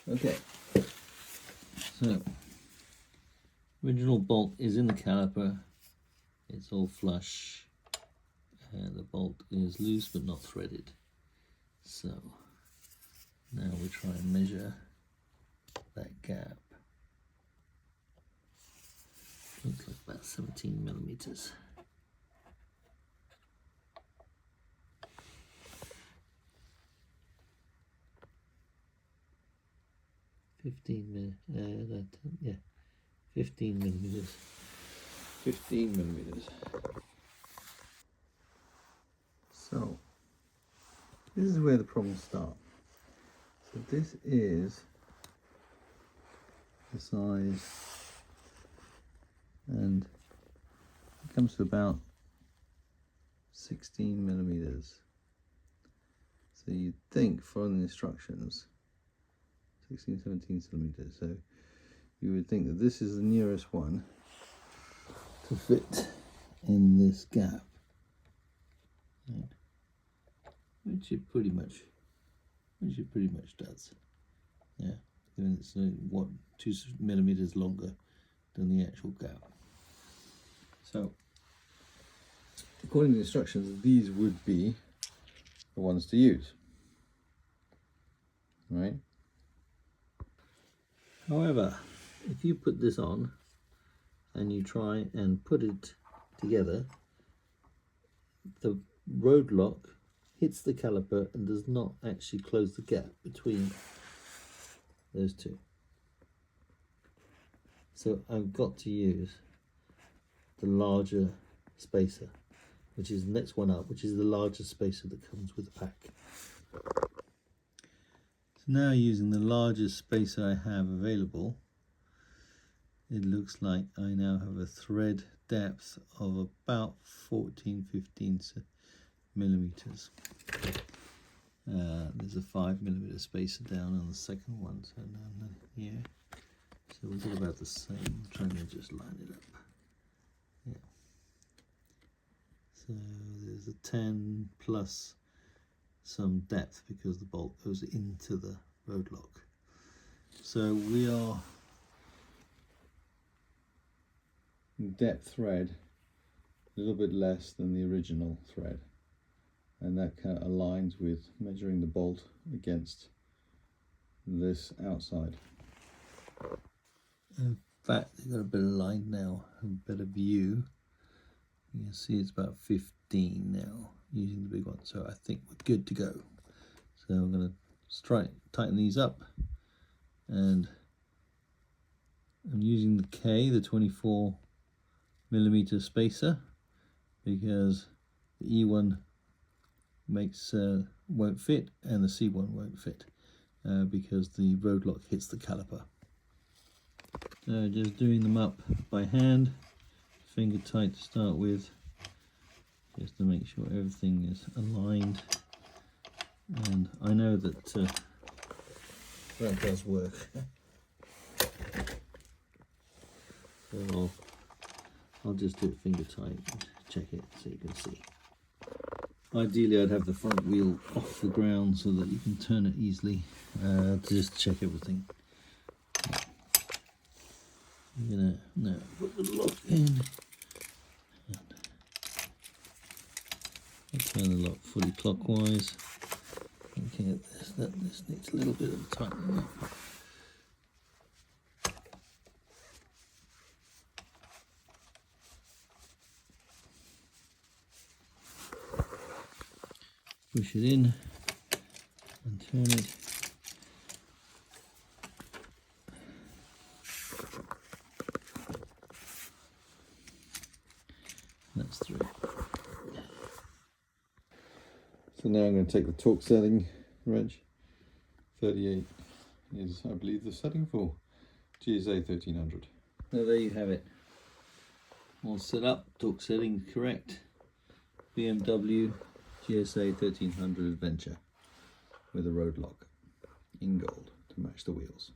Okay, so original bolt is in the caliper, it's all flush, and the bolt is loose but not threaded. So now we try and measure that gap. Looks like about 17 millimeters. Yeah, 15 millimeters. 15 millimeters. So this is where the problems start. So this is the size, and it comes to about 16 millimeters. So you'd think, following the instructions, 16, 17 centimeters. So you would think that this is the nearest one to fit in this gap, right? Which it pretty much does. Yeah, even it's 2 millimeters longer than the actual gap. So according to the instructions, these would be the ones to use, right? However, if you put this on and you try and put it together, the road lock hits the caliper and does not actually close the gap between those two. So I've got to use the larger spacer, which is the next one up, which is the larger spacer that comes with the pack. So now, using the largest spacer I have available, it looks like I now have a thread depth of about 14-15 millimeters. There's a 5 millimeter spacer down on the second one, so down here. So we'll get about the same. I'm trying to just line it up. Yeah. So there's a 10 plus some depth because the bolt goes into the road lock. So we are depth thread a little bit less than the original thread, and that kind of aligns with measuring the bolt against this outside. In fact, they've got a better line now, a better view. You can see it's about 15 now using the big one, so I think we're good to go. So I'm going to tighten these up, and I'm using the K, the 24 millimeter spacer, because the E1 won't fit and the C1 won't fit because the road lock hits the caliper. So just doing them up by hand, finger tight to start with, just to make sure everything is aligned. And I know that that does work. So I'll just do it finger tight and check it so you can see. Ideally, I'd have the front wheel off the ground so that you can turn it easily to just check everything. I'm gonna now put the lock in. I'll turn the lock fully clockwise. Looking at this, this needs a little bit of tightening up. Push it in and turn it. That's through. So now I'm going to take the torque setting wrench. 38 is, I believe, the setting for GSA 1300. So there you have it. All set up, torque setting correct. BMW GSA 1300 Adventure with a road lock in gold to match the wheels.